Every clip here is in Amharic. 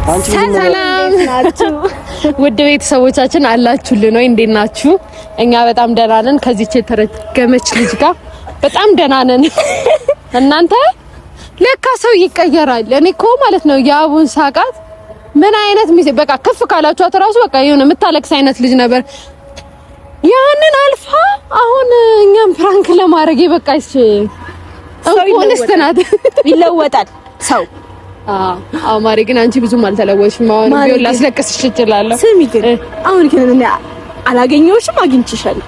ሰላም ናችሁ ውድ ቤተሰቦቻችን አላችሁልን ወይ? እንዴት ናችሁ? እኛ በጣም ደህና ነን። ከዚህች የተረገመች ልጅ ጋር በጣም ደህና ነን። እናንተ ለካ ሰው ይቀየራል። እኔ እኮ ማለት ነው የአቡን ሳቃት ምን አይነት ሚዜ በቃ ከፍ ካላችኋት እራሱ በቃ የሆነ የምታለቅስ አይነት ልጅ ነበር። ያንን አልፋ አሁን እኛም ፕራንክ ለማድረግ የበቃች እንኳንስ ናት። ይለወጣል ሰው። አዎ ማሪ ግን አንቺ ብዙም አልተለወጥሽም። አሁን ቢሆን ላስለቅስሽ እችላለሁ። ስሚ ግን አሁን ከነኛ አላገኘሁሽም፣ አግኝቼሻለሁ።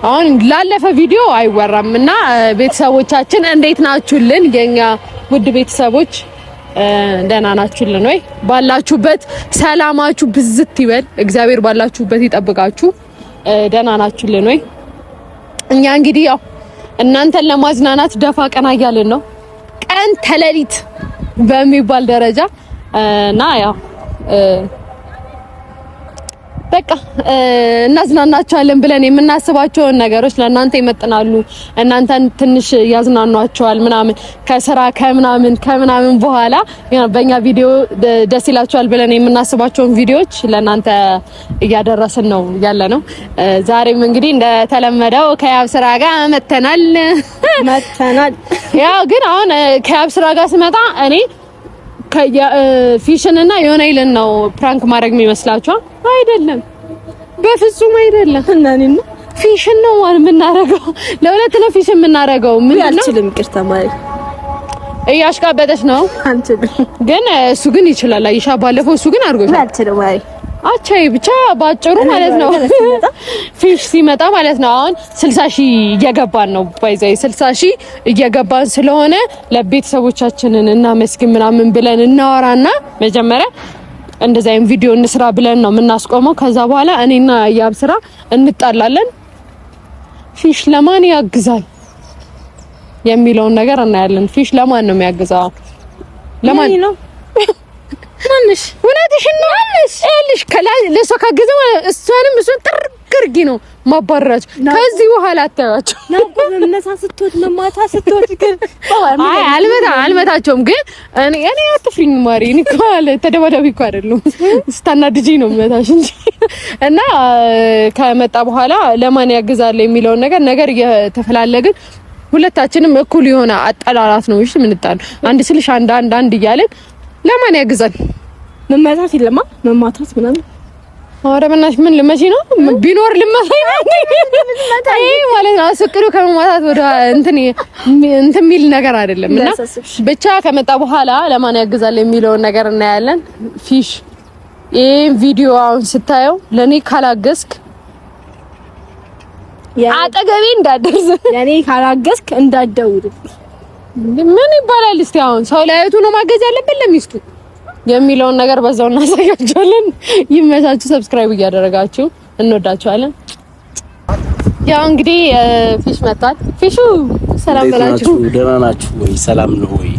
አሁን ላለፈ ቪዲዮ አይወራም እና ቤተሰቦቻችን እንዴት ናችሁልን? የኛ ውድ ቤተሰቦች ደህና ናችሁልን ወይ? ባላችሁበት ሰላማችሁ ብዝት ይበል። እግዚአብሔር ባላችሁበት ይጠብቃችሁ። ደህና ናችሁልን ወይ? እኛ እንግዲህ ያው እናንተን ለማዝናናት ደፋ ቀና እያልን ነው፣ ቀን ተለሊት በሚባል ደረጃ እና ያው በቃ እናዝናናቸዋለን ብለን የምናስባቸውን ነገሮች ለእናንተ ይመጥናሉ፣ እናንተን ትንሽ ያዝናኗቸዋል ምናምን ከስራ ከምናምን በኋላ በእኛ ቪዲዮ ደስ ይላቸዋል ብለን የምናስባቸውን ቪዲዮዎች ለእናንተ እያደረስን ነው ያለ ነው። ዛሬም እንግዲህ እንደተለመደው ከያብ ስራ ጋር መተናል። ያው ግን አሁን ከያብ ስራ ጋር ስመጣ እኔ ፊሽን እና የሆነ ይልን ነው ፕራንክ ማድረግ የሚመስላችኋል? አይደለም፣ በፍጹም አይደለም። እናንተ ፊሽን ነው ማለት የምናረገው፣ ለሁለት ነው ፊሽን የምናረገው። ምን አልችልም፣ ይቅርታ ማለት እያሽቃበጠች ነው አንቺ። ግን እሱ ግን ይችላል። አይሻ ባለፈው እሱ ግን አድርጎሻል። አልችልም ማለት አቻይ ብቻ ባጭሩ ማለት ነው። ፊሽ ሲመጣ ማለት ነው። አሁን 60,000 እየገባን ነው። ባይዘይ 60,000 እየገባን ስለሆነ ለቤተሰቦቻችንን እና መስኪን ምናምን ብለን እናወራና መጀመሪያ እንደዛ አይነት ቪዲዮ እንስራ ብለን ነው የምናስቆመው። ከዛ በኋላ እኔና ያብ ስራ እንጣላለን። ፊሽ ለማን ያግዛል የሚለውን ነገር እናያለን። ፊሽ ለማን ነው የሚያግዛው? ለማን ነው? ማንሽ ወላዲሽን ነው አለሽ እልሽ ከላይ ለሷ ካገዘ እሷንም እሱን ጥርግርጊ ነው ማባረራቸው። ከዚህ በኋላ አታያቸው ነው መነሳስቶት መማታ ስትወድ ግን አይ አልመታቸውም። ግን እኔ አትፍሪኝ ማሪ፣ እኔ ካለ ተደባዳቢ እኮ አይደለም ስታናድጂ ነው መታሽ እንጂ። እና ከመጣ በኋላ ለማን ያግዛል የሚለውን ነገር እየተፈላለግን ሁለታችንም እኩል የሆነ አጠላላት ነው። እሺ ምን እንጣል አንድ ስልሽ አንድ እያለን ለማን ያግዛል? መማታት ይለማ መማታት ምናምን አረ በእናትሽ ምን ልመጪ ነው? ቢኖር ልመታኝ አይ ማለት ነው። አስቀሩ ከመማታት ወደ እንትን ሚል ነገር አይደለም። እና ብቻ ከመጣ በኋላ ለማን ያግዛል የሚለውን ነገር እናያለን። ፊሽ ይሄን ቪዲዮ አሁን ስታየው ለኔ ካላገዝክ አጠገቤ እንዳትደርስ፣ ለኔ ካላገዝክ እንዳትደውል ምን ይባላል? እስቲ አሁን ሰው ለአይቱ ነው ማገዝ ያለበት ለሚስቱ የሚለውን ነገር በዛው እናሳያችኋለን። ይመቻችሁ። ሰብስክራይብ እያደረጋችሁ እንወዳችኋለን። ያው እንግዲህ ፊሽ መጣል። ፊሹ ሰላም በላችሁ። ደህና ናችሁ ወይ? ሰላም ነው ወይ?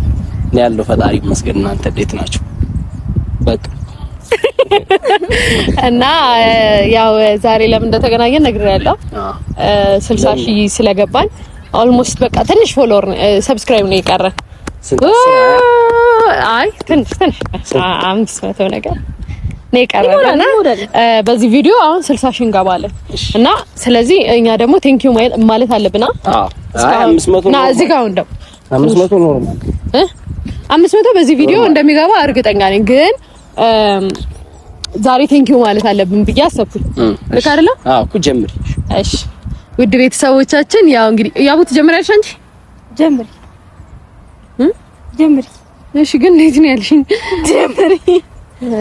እኔ ያለው ፈጣሪ ይመስገን። እናንተ እንዴት ናችሁ? በቃ እና ያው ዛሬ ለምን እንደተገናኘን ነግሬያለሁ። 60,000 ስለገባን ኦልሞስት በቃ ትንሽ ፎሎወር ሰብስክራይብ ነው የቀረን። አይ ትንሽ 500 ነገር ነው የቀረን። በዚህ ቪዲዮ አሁን 60,000 እንገባለን እና ስለዚህ እኛ ደግሞ ቴንክ ዩ ማለት አለብና 500 ነው እዚህ ጋር እንደው 500 ኖርማል 500 በዚህ ቪዲዮ እንደሚገባ እርግጠኛ ነኝ። ግን ዛሬ ቴንክ ዩ ማለት አለብን ብዬ አሰብኩኝ። ልክ አይደለም? አዎ እኮ ጀምሪ። እሺ ውድ ቤተሰቦቻችን ያው እንግዲህ ያቡ ትጀምሪያለሽ አንቺ? ጀምሪ። እሺ ግን እንዴት ነው ያልሽኝ? ጀምሪ።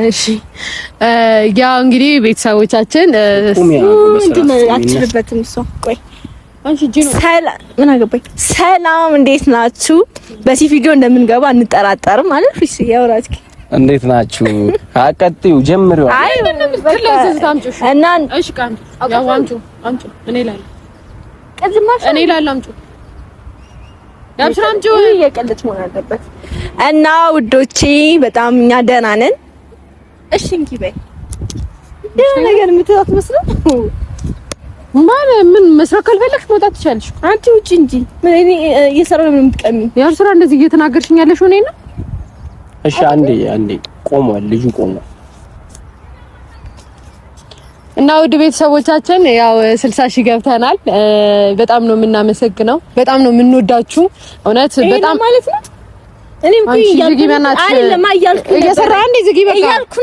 እሺ ያው እንግዲህ ቤተሰቦቻችን አትችልበትም እሷ። ቆይ አንቺ ጂኖ ሰላም ምን አገባኝ። ሰላም እንዴት ናችሁ? በዚህ ቪዲዮ እንደምንገባ እንጠራጠርም ማለት ነው። እሺ ያውራትኪ እንዴት ናችሁ? አቀጥዩ ጀምሪው። አይ እና እሺ ቃን ያው አንቺ እኔ ላይ እኔ ላላምጩ ያብስራምጩ የቀለች መሆን አለበት። እና ውዶቼ በጣም እኛ ደህና ነን። እሺ እንኪ በይ ደህና ነገር የምትታት መስለው ማለት ምን መስራት ካልፈለግሽ መውጣት ትችያለሽ። አንቺ ውጪ እንጂ እኔ እየሰራሁ ነው የምትቀሚ። ያው ስራ እንደዚህ እየተናገርሽኝ ያለሽ ሆኔ ነው። እሺ አንዴ ቆሟል፣ ልጁ ቆሟል። እና ውድ ቤተሰቦቻችን ያው 60 ሺህ ገብተናል። በጣም ነው የምናመሰግነው፣ በጣም ነው የምንወዳችሁ። እውነት በጣም ማለት ነው። እኔም እያልኩ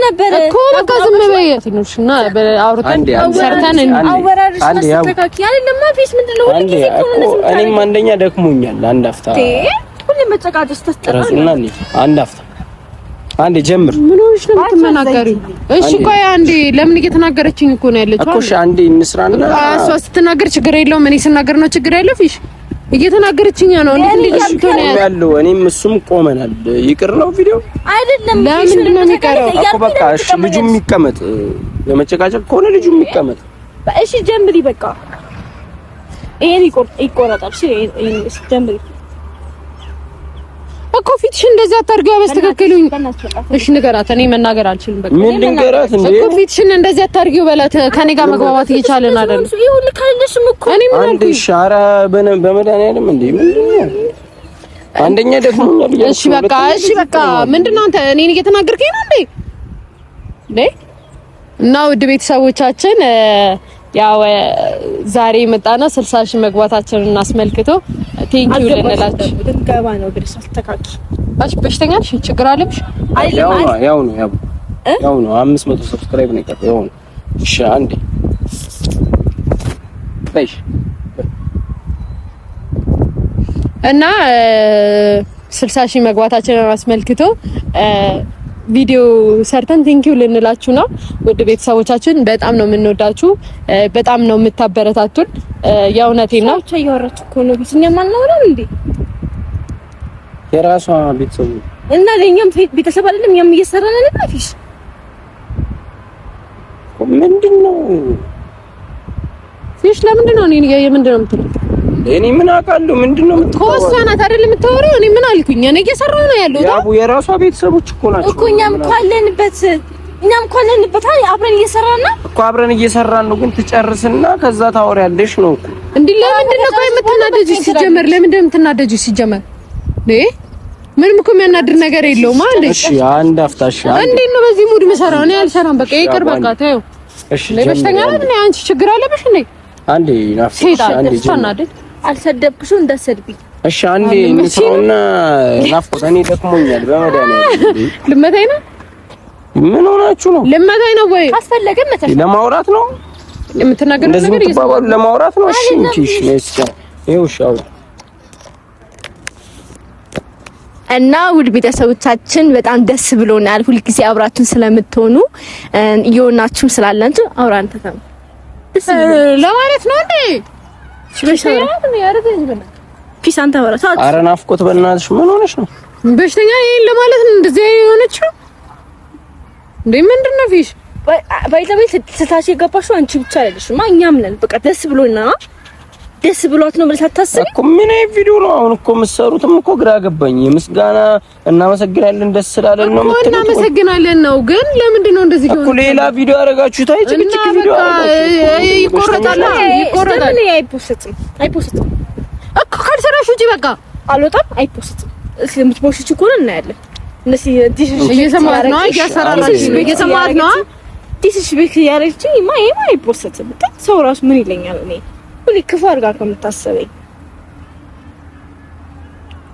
ነበር እኮ በቃ ዝም በይ ትንሽና አውርተን ሰርተን እኔም አንደኛ ደክሞኛል። አንድ አፍታ ሁሌም መጨቃጨስ ተስጠራና አንድ አፍታ አንዴ ጀምር። ምን ሆነሽ ነው የምትናገሪው? እሺ ቆይ አንዴ ለምን እየተናገረችኝ እኮ ነው ያለችው እኮ። እሺ አንዴ እንስራና እሷ ስትናገር ችግር የለውም፣ እኔ ስናገር ነው ችግር ያለው። ፊሽ እየተናገረችኝ ነው። እንዴት ያለው እኔም እሱም ቆመናል። ይቅር ነው ቪዲዮ አይደለም። ለምንድን ነው የሚቀረው እኮ? በቃ እሺ ልጁ የሚቀመጥ ለመጨቃጨቅ ከሆነ ልጁ የሚቀመጥ እሺ ጀምሪ። በቃ ይሄን ይቆረጣል። እሺ ጀምሪ እኮ ፊትሽን እንደዚህ አታርጊው። አበስተካከሉኝ። እሺ ንገራት። እኔ መናገር አልችልም። በቃ ምን ልንገራት እንዴ? እኮ ፊትሽን እንደዚህ አታርጊው በላት። ከኔ ጋር መግባባት እየቻለን አይደል? ይሁን ካልነሽም እኮ እኔ ምን አንዴ ሻራ በመድኃኒዓለም እንዴ ምንድነው? አንደኛ ደክሞኛል ብዬሽ። እሺ በቃ ምንድነው አንተ እኔን እየተናገርከኝ ነው እንዴ? እና ውድ ቤተሰቦቻችን ያው ዛሬ መጣና 60 ሺህ መግባታችንን አስመልክቶ ቴንኪው ልንላችሁ ልንገባ ነው። ብለሽ አስተካኪ ባሽ በሽተኛ ነሽ? ችግር አለብሽ? ያው ነው 500 ሰብስክራይብ ነው የቀረው። ያው ነው። እሺ አንዴ በሽ እና 60 ሺህ መግባታችንን አስመልክቶ ቪዲዮ ሰርተን ቴንኪው ልንላችሁ ነው። ውድ ቤተሰቦቻችን በጣም ነው የምንወዳችሁ፣ በጣም ነው የምታበረታቱን። የእውነቴን ነው። እያወራች እኮ ነው። ቢስኛ ማናወራው እንዴ? የራሷ ቤተሰብ እና ለኛም ቤተሰብ አይደለም? እኛም እየሰራን ነው። አፊሽ ምንድነው? ፊሽ ለምንድን ነው እኔ የምንድነው የምትለው? እኔ ምን አውቃለሁ? ምንድነው የምትወራው? ኮስታናት አይደል የምትወራው? እኔ ምን አልኩኝ? እኔ እየሰራሁ ነው ያለው። ያቡ የራሷ ቤተሰቦች እኮ ናቸው እኮ። እኛም እኮ አለንበት አብረን እየሰራን ነው እኮ። አብረን እየሰራን ነው። ግን ትጨርስና ከዛ ታወሪያለሽ ነው እኮ። እንዴ ለምንድን ነው ቆይ የምትናደጂው? ሲጀመር ለምንድን ነው የምትናደጂው? ሲጀመር ምንም እኮ የሚያናድር ነገር የለውም አይደል? እሺ አንድ አፍታሽ እንዴት ነው በዚህ ሙድ የምሰራው? እኔ አልሰራም። በቃ ይቅር በቃ ተይው። እሺ በሽተኛ ነኝ። አንቺ ችግር አለብሽ እንዴ? አንዴ ናፍቆሽ አንዴ ጀምር። አልሰደብኩሽም፣ እንዳሰድብኝ። እሺ አንዴ እንስራውና ናፍቆት። እኔ ደክሞኛል በመድኃኒዓለም። ልመታኝ ነው? ምን ሆናችሁ ነው? ልመታኝ ነው ወይ? ካስፈለገ መተሽ ለማውራት ነው የምትናገረው ነገር እየተባባሉ ለማውራት ነው። እሺ እንቺ እሺ ይኸው ሻው እና ውድ ቤተሰቦቻችን በጣም ደስ ብሎናል። ሁልጊዜ አብራችሁን ስለምትሆኑ እየሆናችሁም ስላላችሁ አውራን ተተም ለማለት ነው እንዴ? በሽተኛ ነው ያረደኝ በላ ፒስ አንተ ወራ ታውቃለህ። ኧረ ናፍቆት በእናትሽ ምን ሆነሽ ነው? በሽተኛ ይሄን ለማለት ነው እንደዚህ የሆነችው እንዴ? ምንድነው ፊሽ ባይዘበይ ስታሽ የገባሽው አንቺ ብቻ አይደለሽማ፣ እኛም ነን። በቃ ደስ ብሎና ደስ ብሏት ነው ብለሽ አታስቢ እኮ። ምን አይነት ቪዲዮ ነው አሁን እኮ የምትሰሩትም እኮ ግራ ገባኝ። ምስጋና እናመሰግናለን ደስ ስላለን ነው የምትሉት። እናመሰግናለን ነው ግን ለምንድን ነው እንደዚህ እኮ ሌላ ቪዲዮ አደረጋችሁት? አይ ጭቅጭቅ ቪዲዮ አደረጋችሁት። ይቆረጣል። ምን አይፖስትም እኮ ካልሰራሽ ውጪ በቃ አልወጣም። አይፖስትም። እስኪ የምትፖስቺ እኮ ነው እናያለን። እነዚህ እየሰማት ነው እያሰራራሽ እየሰማት ነው ዲስሽ ቤክ ያረችኝ ማይ አይፖስትም። ሰው ራሱ ምን ይለኛል እኔ ሁሌ ክፉ አድርጋ ከምታሰበኝ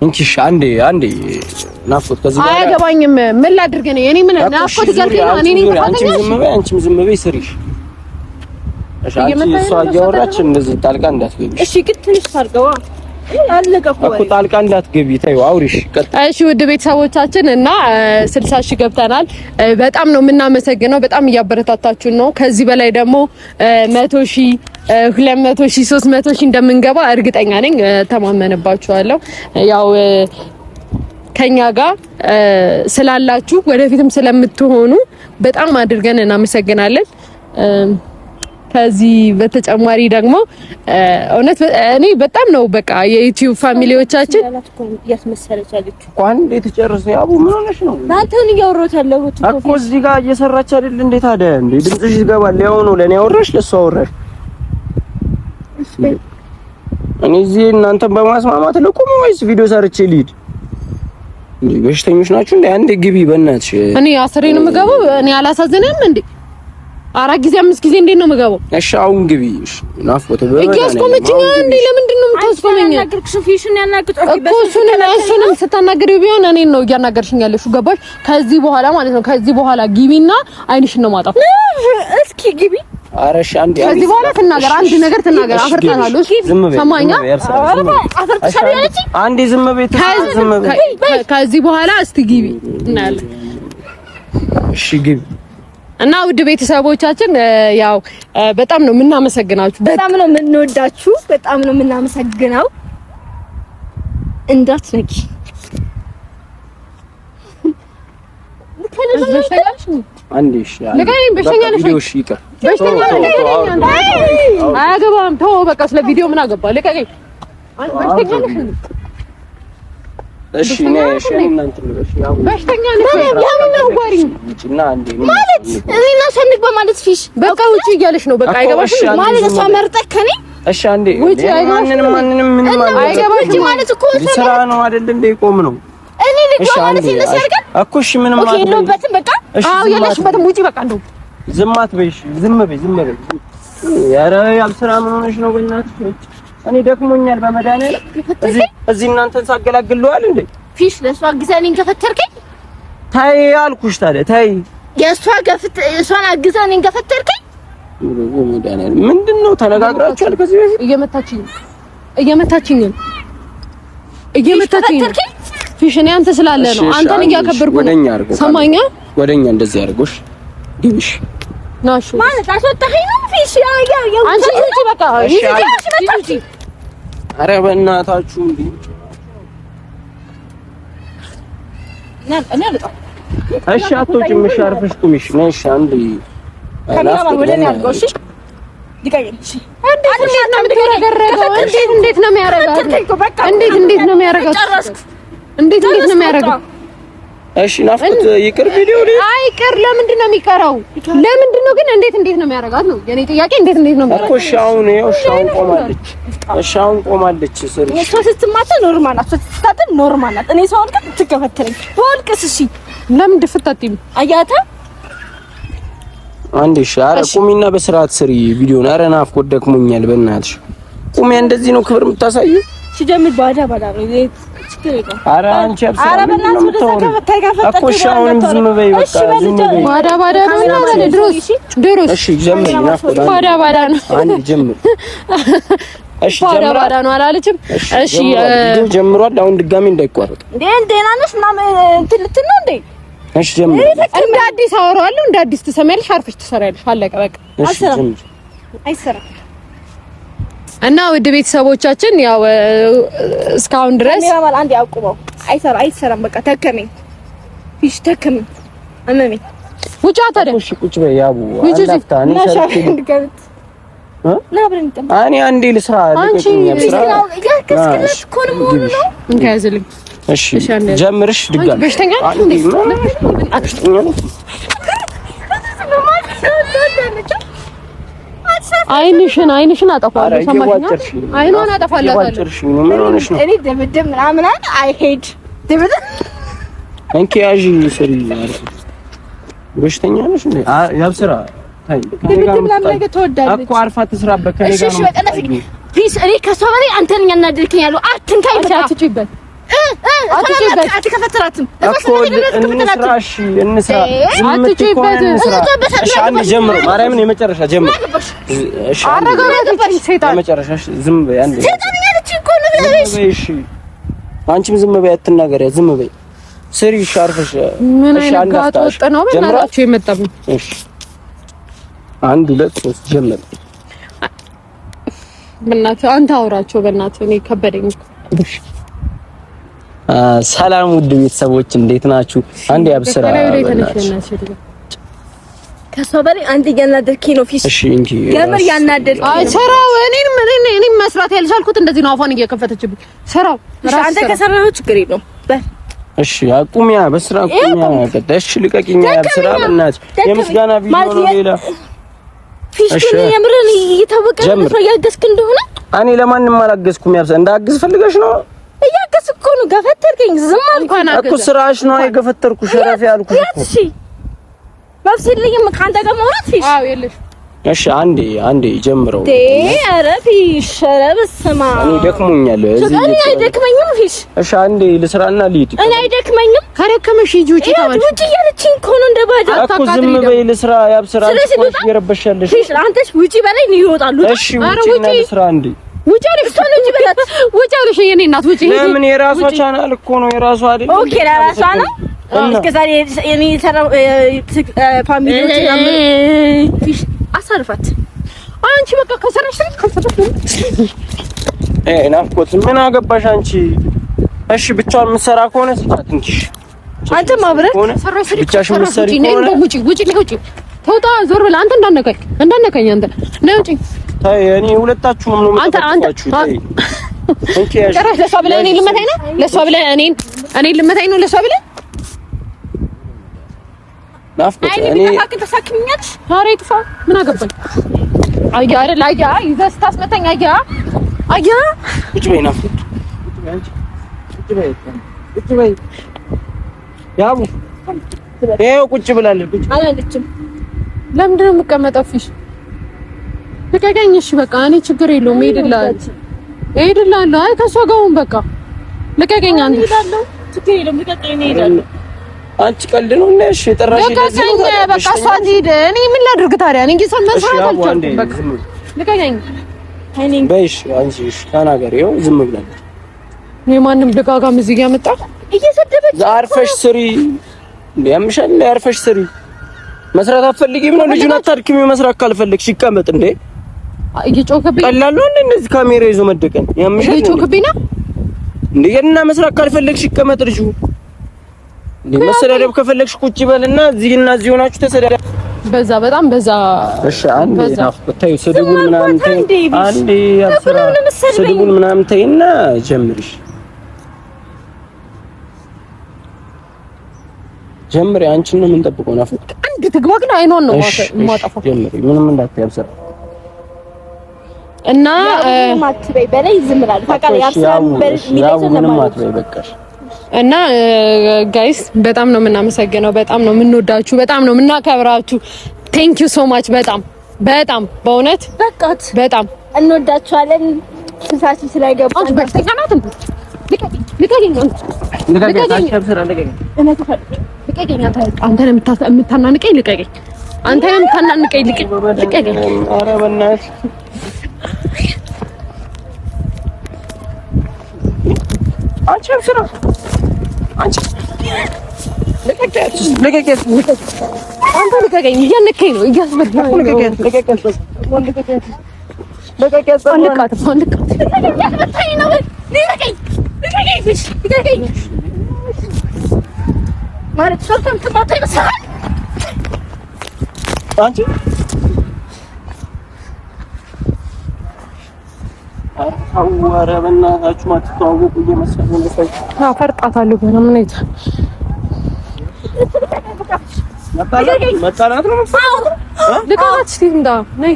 እንቺ አንዴ ናፍቆት ከዚህ ጋር አያገባኝም። ምን ላድርግ ነው እኔ? ምን ናፍቆት እያልከኝ ነው? እኔ አንቺም ዝም በይ ስሪሽ። እሺ አንቺ እሷ እያወራች እንደዚህ ጣልቃ እንዳትገቢ እሺ። ግን ትንሽ ታርገዋ እኮ ጣልቃ እንዳትገቢ ተይው፣ አውሪሽ። እሺ ውድ ቤተሰቦቻችን እና 60 ሺህ ገብተናል። በጣም ነው የምናመሰግነው። በጣም እያበረታታችሁን ነው። ከዚህ በላይ ደግሞ 100 ሺህ 200 ሺህ 300 ሺህ እንደምንገባ እርግጠኛ ነኝ። ተማመንባችኋለሁ። ያው ከኛ ጋር ስላላችሁ ወደፊትም ስለምትሆኑ በጣም አድርገን እናመሰግናለን። ከዚህ በተጨማሪ ደግሞ እውነት እኔ በጣም ነው በቃ የዩቲዩብ ፋሚሊዎቻችን ያስመሰለቻለች እኮ አንዴ ተጨርሰ ያቡ ምን ሆነሽ ነው? አንተን እያወራሁት ያለሁት እኮ እዚህ ጋር እየሰራች አይደል? እንዴት አደ እንዴ ድምጽሽ ይገባል። ያው ነው ለኔ አወራሽ ለሷ አወራሽ። እኔ እዚህ እናንተን በማስማማት ልቁም ወይስ ቪዲዮ ሰርቼ ልሂድ? በሽተኞች ናችሁ እንዴ? አንዴ ግቢ በእናትሽ። እኔ አስሬ ነው የምገባው። እኔ አላሳዝንም እንዴ? 4 ጊዜ 5 ጊዜ እንዴት ነው የምገባው? እሺ አሁን ግቢ። እሺ ናፍቆት እያስቆመችኝ እንዴ? ለምንድን ነው የምታስቆመኝ? እሱንም ስታናገሪው ቢሆን እኔን ነው እያናገርሽኝ ያለሽው። ገባሽ? ከዚህ በኋላ ማለት ነው ከዚህ በኋላ ግቢና አይንሽን ነው ማጣፍ። እስኪ ግቢ። ኧረ እሺ አንዴ ከዚህ በኋላ ትናገር፣ አንድ ነገር ትናገር። አፈርጣታለሁ። እሺ ሰማኛ። አንዴ ዝም በይ። ከዚህ በኋላ እስቲ ግቢ እናያለን። እሺ ግቢ። እና ውድ ቤተሰቦቻችን ያው በጣም ነው የምናመሰግናችሁ፣ በጣም ነው የምንወዳችሁ፣ በጣም ነው የምናመሰግነው። እንዳትነቂ አንዴ እሺ አያገባም። ተው በቃ ስለ ቪዲዮ ምን አገባ? ልቀቀኝ። እሺ ነሽ እናንተ ልበሽ ያው በሽተኛ ነሽ ያው ወሪ ማለት እኔና ሰንቅ በማለት ፊሽ በቃ ውጪ እያለሽ ነው። በቃ አይገባሽ ማለት እሷ መርጠህ ከኔ እሺ አንዴ ማንንም ምን ማለት አይገባሽ ማለት እኮ ስራ ነው አይደል እንደ ቆም ነው እኔ ልጅ ማለት ይነስ ያርጋል እኮ እሺ ምንም ማለት የለበትም በቃ አዎ የለሽበትም ውጪ በቃ እንደው ዝም አትበይሽ ዝም በይ ኧረ ያብ ስራ ምን ሆነሽ ነው በእናትሽ እኔ ደክሞኛል በመድኃኒዓለም እዚህ እናንተን ሳገላግለዋል እንዴ ፊሽ ለሷ አግዛኔን ገፈተርከኝ ታይ አልኩሽ ታዲያ ታይ የሷ ገፍት እሷን አግዛኔን ገፈተርከኝ በመድኃኒዓለም ምንድነው ተነጋግራችኋል ከዚህ በፊት እየመታችኝ ፊሽ እኔ አንተ ስላለ ነው አንተን እያከበርኩ ነው ሰማኛ ወደኛ እንደዚህ ያርጎሽ ግብሽ ናሹ ማለት አስወጣኸኝ ነው ፊሽ ያው አንቺ ልጅ በቃ ይዘሽ ኧረ በእናታችሁ እንዴ እኔ አልወጣም እሺ አትወጪም እሺ አርፈሽ ቁሚሽ ነሽ አንዴ ካሜራማን ወደ እኔ አድርገው እሺ ሊቀየም እሺ እንዴት ነው የሚያረጋው እሺ ናፍቆት ይቅር ቪዲዮ ላይ አይቅር ለምንድን ነው የሚቀረው ለምንድን ነው ግን እንዴት ነው የሚያረጋት ነው የኔ ጥያቄ እንዴት ነው የሚያረጋት እኮ ሻውን ቆማለች ሻውን ቆማለች ስር እሷ ስትማታ ኖርማል ናት ስትታጠብ ኖርማል ናት እኔ ሰው አልከት ትከፈተለኝ ወልቅስ እሺ ለምን ድፍታጥም አያታ አንዴ ሻራ ቁሚና በስርዓት ስሪ ቪዲዮን ኧረ ናፍቆት ደክሞኛል በእናትሽ ቁሚ እንደዚህ ነው ክብር የምታሳዩ ሲጀምር ባዳ ነው ኧረ አንቺ አብሰራ እኮ ሻውን ዝም በይ በቃ ዝም በይ ባዳ ነው ማለት ድሮስ እሺ ጀምሪ ናፍቆት ባዳ ነው አንዴ ጀምሪ እሺ ባዳ ነው አላለችም እሺ ጀምሯል አሁን ድጋሚ እንዳይቋረጥ ደህና ነሽ ምናምን ትልትን ነው እንዴ እሺ ጀምሪ እንደ አዲስ አወራዋለሁ እንደ አዲስ ትሰሚያለሽ አርፈሽ ትሰሪያለሽ አለቀ በቃ እሺ ጀምሪ አይሰራም እና ውድ ቤተሰቦቻችን ያው እስካሁን ድረስ ካሜራማን አንዴ አቁመው አይሰራም በቃ ተከመኝ ፊሽ ተከመኝ አመመኝ ውጫ ታዲያ እሺ ቁጭ በይ ያቡ አላፍታ እኔ እኔ አንዴ ልስራ እንካያዝልኝ እሺ ጀምርሽ ድጋሚ በሽተኛ አይንሽን አጠፋለሁ ሰማሽኝ አይኗን አጠፋላታለሁ ምን ሆነሽ ነው እኔ ደብደብ ምናምን አይሄድ ደብደብ እንኪ ያዢ ስሪ በሽተኛ ነሽ እንዴ ያብ ስራ ታይ እኮ አርፋ ትስራበት ከኔ ጋር ነው ፕሊዝ እኔ ከሷ በላይ አንተን ያናደርከኝ ያለው አትንካይ አትጪበት አትከፈትራትም እኮ እንስራሽ እንስራ አትጪበት እሺ አንዴ ጀምሮ ማርያምን የመጨረሻ ጀምሮ እሺ አረጋጋች ሰይጣን የመጨረሻሽ ዝም በይ አንዴ ሰይጣን ያለች እኮ ነው እሺ አንቺም ዝም በይ አትናገሪ ዝም በይ ስሪ ሻርፈሽ ምን አይነት ጋጥ ወጥ ነው በእናታችሁ የመጣብኝ እሺ 1 2 3 ጀምር በእናትህ አንተ አውራቸው በእናትህ እኔ ከበደኝ እሺ ሰላም ውድ ቤተሰቦች እንዴት ናችሁ? አንዴ አብስራ ከሷ በላይ አንተ ያናደርከኝ ነው ፊሽ እሺ እንጂ ገመር ያናደርከኝ አይ ሰራው እኔም መስራት ያልቻልኩት እንደዚህ ነው አፏን እየከፈተችብኝ ሰራው አንተ ከሰራው ችግር የለውም እሺ አቁሚያ በስራ አቁሚያ ቀደሽ ልቀቂኛ ያብስራ በእናትሽ የምስጋና ቪዲዮ ነው ሌላ ፊሽ ግን የምርን እየታወቀ ነው ያገዝክ እንደሆነ እኔ ለማንም አላገዝኩም ያብስራ እንዳግዝ ፈልገሽ ነው እያገዝኩ ነው። ገፈተርከኝ። ዝም አልኳና እኮ ስራሽ ነው የገፈተርኩሽ። ሸረፍ ያልኩሽ እኮ እሺ ባብሲልኝም ካንተ ጋር ማውራት ፊሽ አዎ የለሽ እሺ አንዴ ጀምረው ኧረ ፊሽ ኧረ በስመ አብ እኔ ደክሞኛል እኔ አይደክመኝም ፊሽ እሺ አንዴ ልስራና ልሂድ እኔ አይደክመኝም ከረከመሽ ሂጂ ውጪ ተባልሽ ውጪ እያለችኝ እኮ ነው እንደባጃ እኮ ዝም በይ ልስራ ያብስራ አንቺ ይረበሻለሽ ፊሽ አንተሽ ውጪ በላይ ነው ይወጣሉ እሺ ውጪና ልስራ አንዴ ውጪ አለሽ እሷ ነው እንጂ በላት ውጪ አለሽ የኔ እናት ውጪ ሂጂ ለምን የራሷ ቻናል እኮ ነው የራሷ አይደል ኦኬ ለራሷ ነው እስከዛሬ የኔ ፋሚሊዎች ፊሽ አሳልፋት አንቺ በቃ ከሰራሽ ናፍቆት ምን አገባሽ አንቺ? እሺ ብቻውን የምትሰራ ከሆነ ስጫት እንጂ አንተ ማብረር ሰራሽ ብቻሽን የምትሰሪ ከሆነ ውጪ ተውጣ ዞር ብለህ አንተ እንዳነካኝ አንተ ነው ውጪ። ታይ እኔ ሁለታችሁም ነው የምትጠፋችሁ። ታይ እንኪ ያዥ ጭራሽ ለሷ ብለህ እኔን ልመታኝ ነው? ለሷ ብለህ እኔን ልመታኝ ነው? ለሷ ብለህ ናፍቆት እኔ ተሳክሚኛለሽ። ኧረ ይጥፋ ምን አገባኝ? አያ አይደል አያ ይዘህ ስታስመታኝ አያ ቁጭ በይ ናፍቆት ቁጭ በይ ያቡ ይኸው ቁጭ ብላለች። አላለችም። ለምንድን ነው የምቀመጠው? ፊሽ ልቀቀኝ። እሺ በቃ እኔ ችግር የለውም እሄድልሃለሁ። አይ ከእሷ ጋር ሁን በቃ ልቀቀኝ። አንተ ችግር የለውም ልቀቀኝ። እኔ እሄዳለሁ። አንቺ ቀልድ ነው እና እሺ የጠራሽ ለዚህ ነው። በቃ እሷ ትሄድ። እኔ ምን ላድርግ ታዲያ? እኔ እንጂ መስራት አልቻልኩም። በቃ ልቀቀኝ። በይሽ አንቺ እሺ ተናገሪ። ይኸው ዝም ብላለች። የማንም ደጋጋም እዚህ ጋር መጣ እየሰደበች አርፈሽ ስሪ ያምሻል። አርፈሽ ስሪ። መስራት አትፈልጊም ነው? ልጁን አታድክሚው። መስራት ካልፈለግሽ ይቀመጥ እንዴ። እየጮህብኝ ቀላል ነው እንዴ እንደዚህ ካሜራ ይዞ መደቀን? ያምሻል። እየጮህብኝ ነው እንዴ? እና መስራት ካልፈለግሽ ይቀመጥ ልጁ። መሰዳደብ ከፈለግሽ ቁጭ በልና እዚህና እዚህ ሆናችሁ ተሰዳደብ። በዛ በጣም በዛ። እሺ አንዴ ናፍቆታዩ ስድቡን ምናምን ተይ፣ አንዴ ያብስራ ስድቡን ምናምን ተይና ጀምሪሽ ጀምሪ። አንቺን ነው የምንጠብቀው። ናፍቆት አንድ ትግባ ግን አይኗን ነው የማጠፋው። ጀምሪ። ምንም እንዳትይ ያብስራ እና ማትበይ በላይ ዝም ብላለች። ታውቃለህ ያብስራም በሚለኝ ነው ማትበይ በቃሽ። እና ጋይስ በጣም ነው የምናመሰግነው፣ በጣም ነው የምንወዳችሁ፣ በጣም ነው የምናከብራችሁ። ቴንክ ዩ ሶ ማች። በጣም በእውነት በቃት በጣም እንወዳችኋለን። ስሳችሁ ስለገባ አንቺ በርተኛ ናት እንዴ? ልቀቂኝ አንተ ነው የምታናንቀኝ። ልቀቂኝ አንተ ነው የምታናንቀኝ። ልቀቂኝ። ኧረ በእናትህ አንቺ አብስራ አንቺ ልቀቂያት። አንተ ልቀቀኝ። እያነከኝ ነው እያስበላኝ ነው። ልቀቂያት። ማለት ሰርተም ተማታ ይመስላል። አንቺ ኧረ በእናታችሁ ማትተዋወቁ እየመሰለኝ ነው። አፈርጣታለሁ ገና ምን አይታ መጣላት ነው የምትፈልገው? ልቀቃት። እስኪ እንዳ ነይ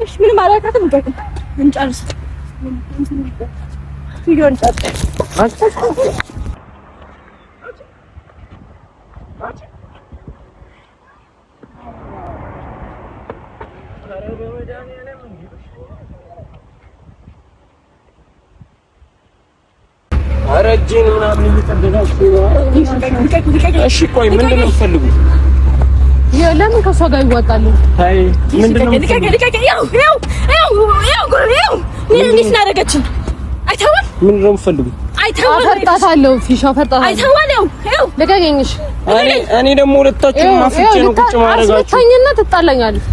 እሺ ምንም አላውቃትም። እንጨርስ ቪዲዮን ጨርስ። ኧረ እጄን ምናምን እየጠበቃችሁ ነው። እሺ ቆይ ምንድን ነው የምትፈልጉት? ለምን ከእሷ ጋር ይዋጣሉ? ታይ ምንድን ነው የምትፈልጉት? አፈርጣታለሁ። ፊሽ አፈርጣታለሁ። ልቀቀኝሽ። እኔ ደግሞ ሁለታችሁም ማፍጬ ነው ቁጭ ማድረጋችሁ። አስመታኝና ትጣላኛለህ።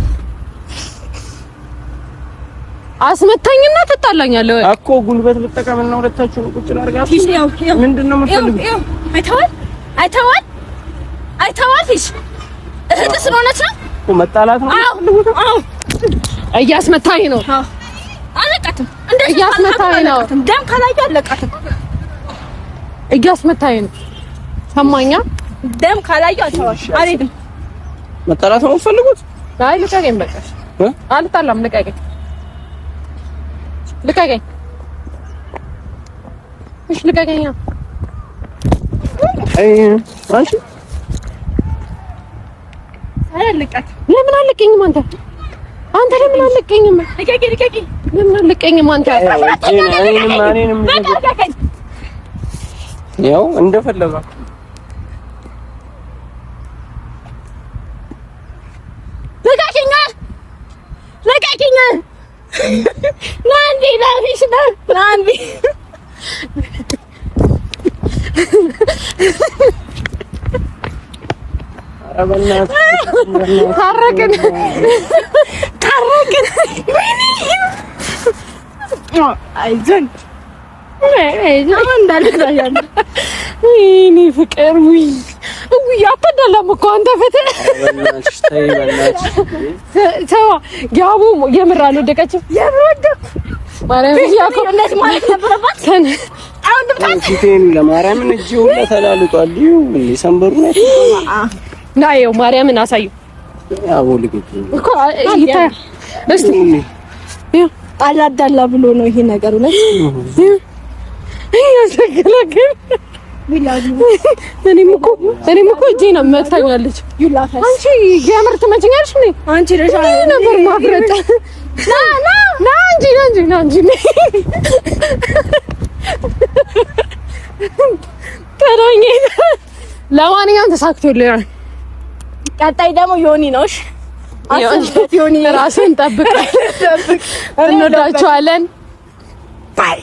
አስመታኝና ትጣላኛለህ እኮ ጉልበት ልጠቀምና ሁለታችሁም ቁጭ ላድርጋችሁ። ምንድን ነው የምትፈልጉት? አይተዋል ፊሽ እህት ስለሆነች ነው እኮ መጣላት ነው። አዎ እያስመታኝ ነው። አለቃትም እያስመታኝ ነው። ደም ካላየሁ አለቃትም እያስመታኝ ነው። ሰማኛ ደም ካላየሁ አልተዋል። አልሄድም። መጣላት ነው የምትፈልጉት? አይ ልቀቀኝ በቃ። አልጣላም። ልቀቀኝ። እሺ ልቀቀኝ። አንቺ አለቀት። ለምን አለቀኝም? አንተ ለምን አለቀኝም? ልቀቀኝ። ለምን አለቀኝም? አንተ እኔንም ያው እንደፈለገው ልቀቀኝ። ናንዲ ላፊሽ ናንዲ ታረቅን። አይዞን ወይኔ ፍቅር ውይ አትደለም እኮ አንተ ፍትህ ተው። ያቡ የምር አልወደቀችም። የምር ወደኩ። ማርያም ያቆነት ማለት ነበረባት። ፊቴን ለማርያም እጅ ሁላ ተላልጧል። ይኸው ሰንበሩ ነው ናየው ማርያምን አሳዩ። ያቡ ልግጥ እኮ ይታይ እስቲ አላዳላ ብሎ ነው ይሄ ነገር ነው። ያሰገለገል እኔም እኮ እጄን መታኛለች። አንቺ የምር ትመጪኛለሽ እንዴ? አንቺ ነበር ማፍረጥ ና እንጂ ተራኝ። ለማንኛውም ተሳክቶልኛል። ቀጣይ ደግሞ ዮኒ ነውሽ። ዮኒ ራስን ጠብቅ። እንወዳቸዋለን። ባይ